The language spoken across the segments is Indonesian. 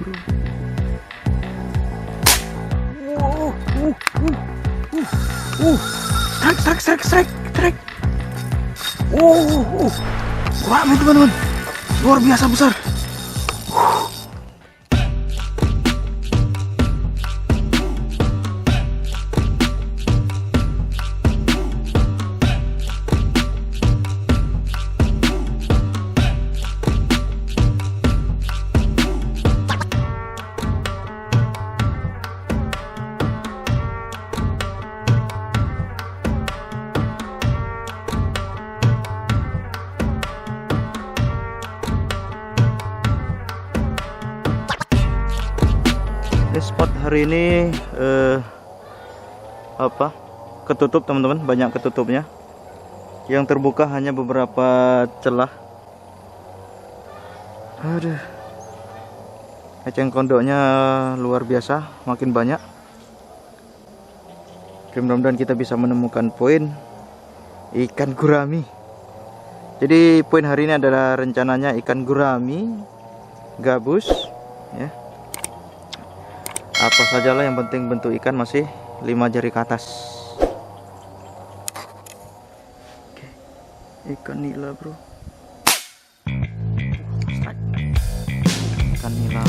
bro. Strike. Rame teman-teman, luar biasa besar. Spot hari ini ketutup teman-teman, banyak ketutupnya. Yang terbuka hanya beberapa celah. Aduh, eceng kondoknya luar biasa, makin banyak. Mudah-mudahan kita bisa menemukan poin ikan gurami. Jadi poin hari ini adalah rencananya ikan gurami, gabus, ya. Apa sajalah yang penting bentuk ikan masih 5 jari ke atas. Oke. Ikan nila bro. Ikan nila.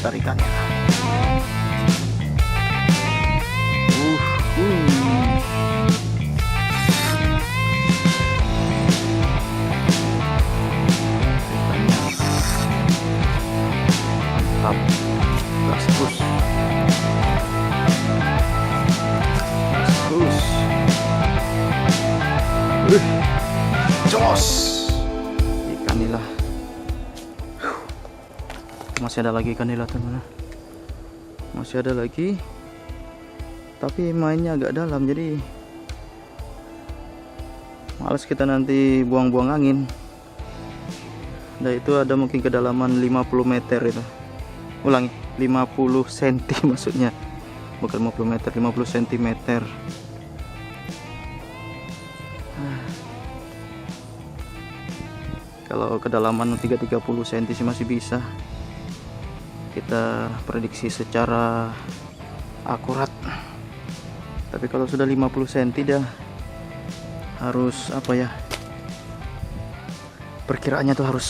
Tarikannya. Gas terus. Jos. Ikan nila. Masih ada lagi ikan nila teman-teman. Masih ada lagi. Tapi mainnya agak dalam, jadi males kita nanti buang-buang angin. Dan itu ada mungkin kedalaman 50 meter itu. Ulangi, 50 cm maksudnya. Bukan 50 meter, 50 cm. Kalau kedalaman 30 cm sih masih bisa kita prediksi secara akurat. Tapi kalau sudah 50 cm dah harus perkiraannya tuh harus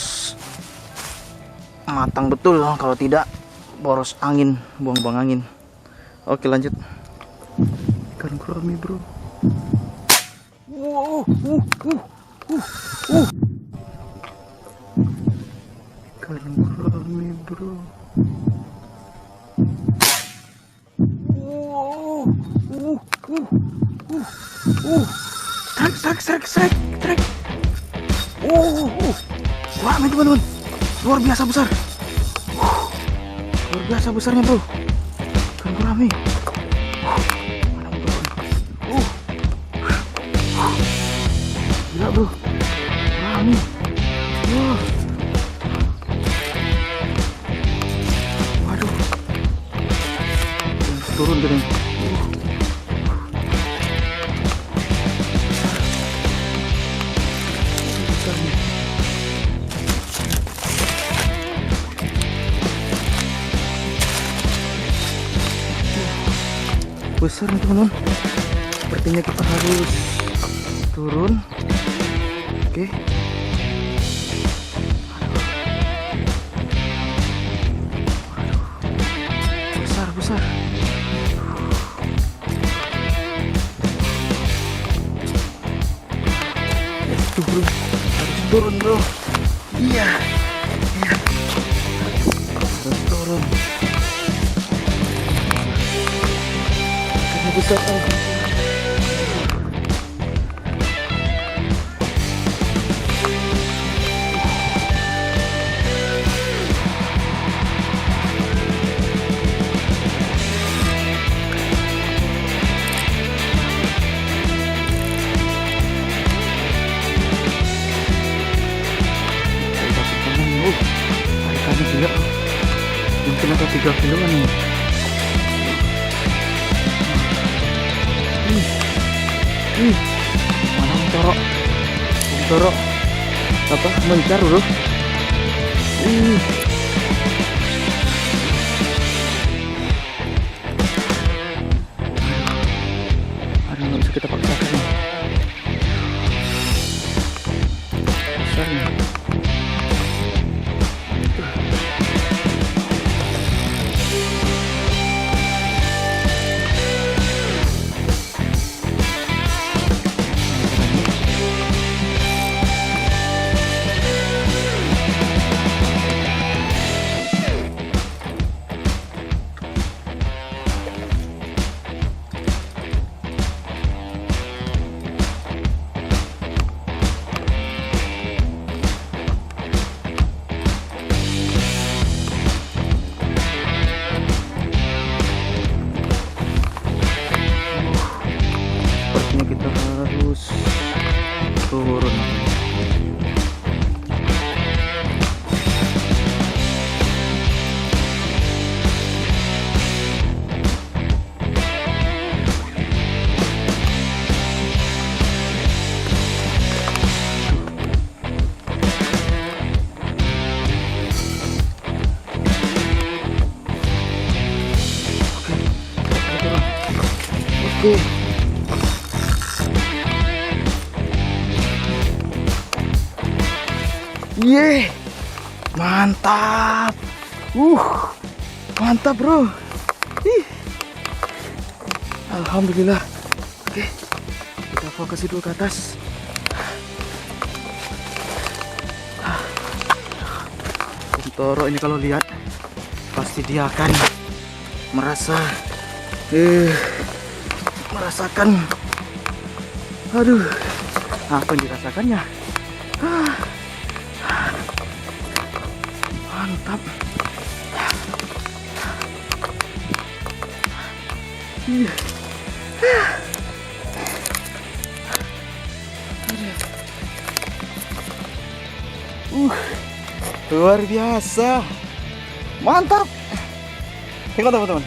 matang betul, kalau tidak boros angin, buang-buang angin. Oke lanjut. Ikan gurami bro. Ikan gurami bro. Strike. Rame teman-teman, luar biasa besar. Luar biasa besarnya bro. Ikan gurami. Gila bro, rame. Waduh, turun gini. Besar nih teman-teman, sepertinya kita harus turun. Oke. Besar. Itu bro, harus turun bro. Iya. Harus turun. Karena besar kan. Tarikannya gila, mungkin ada 3 kiloan nih. Mana mencorok mencar bro. Aduh, nggak bisa kita paksakan nih. Besar nih. Kita harus turun. Oke. Yeay, mantap. Mantap bro. Alhamdulillah. Oke, kita fokus dulu ke atas. Toro ini kalau lihat pasti dia akan merasakan. Aduh, apa yang dirasakannya? Mantap. Luar biasa. Mantap. Tengok teman-teman.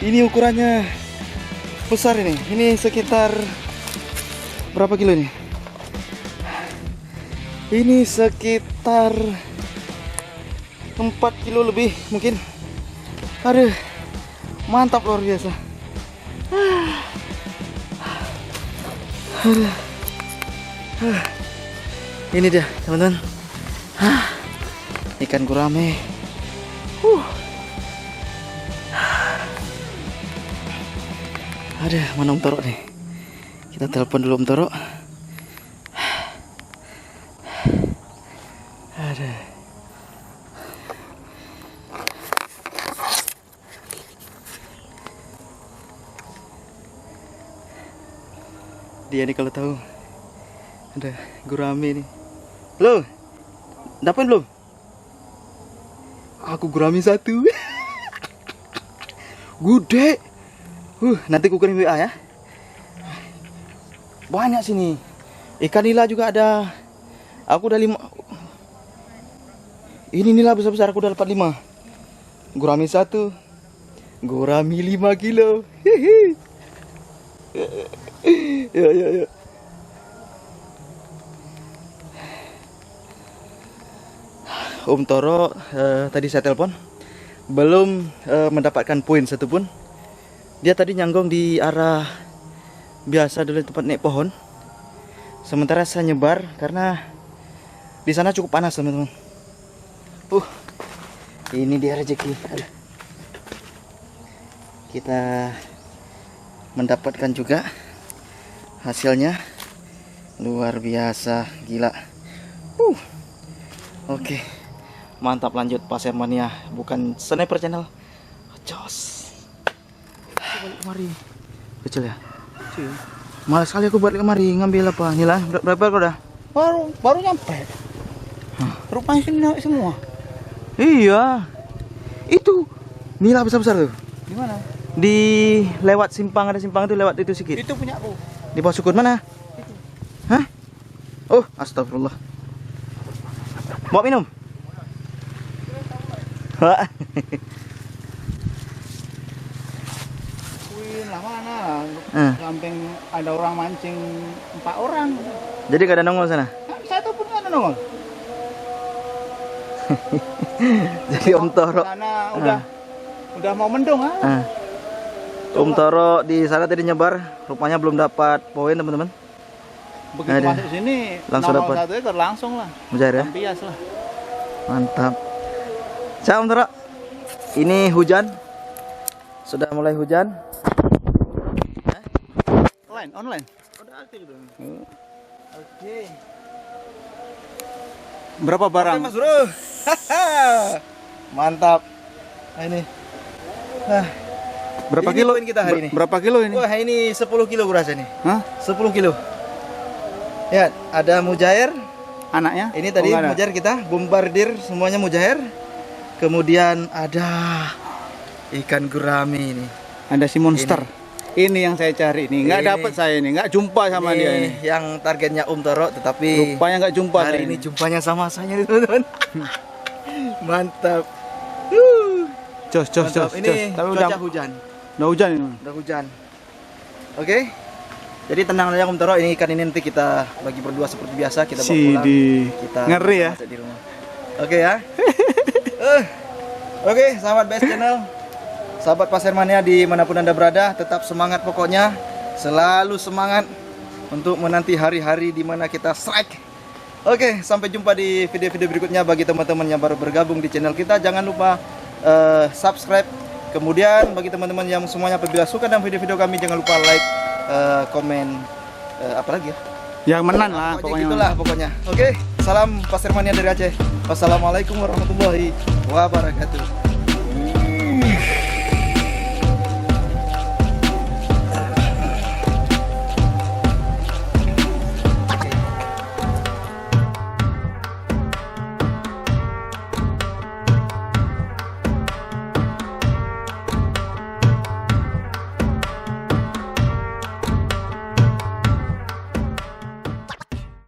Ini ukurannya besar ini. Ini sekitar berapa kilo ini? Ini sekitar 4 kilo lebih mungkin. Aduh, mantap, luar biasa. Ini dia teman-teman, ikan gurame. Ada mana Om Toro nih? Kita telepon dulu Om Toro. Ada. Dia nih kalau tahu ada gurame nih. Halo, dapat belum? Aku gurame 1. Gede. Nanti ku kirim WA ya. Banyak sini. Ikan nila juga ada. Aku udah 5. Ini nila besar-besar, aku udah dapat 5. Gurame 1. Gurame 5 kilo. Ya. Om Toro tadi saya telepon belum mendapatkan poin satupun. Dia tadi nyanggong di arah biasa dulu tempat naik pohon. Sementara saya nyebar karena di sana cukup panas teman-teman. Ini dia rezeki. Kita mendapatkan juga hasilnya luar biasa, gila. Oke. Mantap, lanjut Pasir Mania, bukan Sniper Channel. Jos. Balik kemari. Kecil ya? Kecil. Malas sekali aku balik kemari ngambil apa? Nila, berapa kau dah? Baru nyampe. Rupanya sini naik semua. Iya. Itu nila besar-besar tuh. Di mana? Di lewat simpang, ada simpang itu lewat itu sedikit. Itu punya aku. Di bawah sukun mana? Itu. Hah? Oh, astagfirullah. Mau minum? Lah mana? Samping ada orang mancing 4 orang. Jadi gak ada nongol sana? Satu pun gak ada nongol. Jadi Om Toro. Sana udah mau mendung Om Toro di sana tadi nyebar, rupanya belum dapat poin teman-teman. Begitu Ada. masuk sini Langsung nomor dapat. 1 ekor langsung lah. Mujair ya. Bias lah. Mantap. Ciao Om Toro. Ini hujan. Sudah mulai hujan. Online. Udah aktif itu. Oh. Oke. Berapa barang? Mas Bro. Mantap. Nah, ini. Nah, Berapa ini kilo poin kita hari ini? Berapa kilo ini? Wah, ini 10 kilo berasa nih. Hah? 10 kilo. Ya, ada mujair. Anaknya? Ini tadi Oh, nggak ada. mujair kita, bombardir semuanya mujair. Kemudian ada ikan gurami ini. Ada si monster. Ini yang saya cari nih. Nggak Ini. dapat saya ini. Nggak jumpa sama dia ini. Yang targetnya Om Toro, tetapi Rupanya nggak jumpa hari saya ini jumpanya sama saya nih teman-teman. Mantap. Cos. Mantap. Ini Tapi cuaca hujan. udah hujan ini. Udah hujan. Oke. Jadi tenang aja Om Toro, ini ikan ini nanti kita bagi berdua seperti biasa, kita bawa pulang. Kita Ngeri ya. masak di rumah. Oke ya. Oke, sahabat Best Channel. Sahabat Pasir Mania dimanapun Anda berada, tetap semangat pokoknya. Selalu semangat untuk menanti hari-hari di mana kita strike. Oke, sampai jumpa di video-video berikutnya. Bagi teman-teman yang baru bergabung di channel kita, jangan lupa subscribe. Kemudian bagi teman-teman yang semuanya apabila suka dengan video-video kami, jangan lupa like, komen, apa lagi ya? Yang menang lah Pokoknya gitulah pokoknya. Oke, salam Pasir Mania dari Aceh. Wassalamualaikum warahmatullahi wabarakatuh.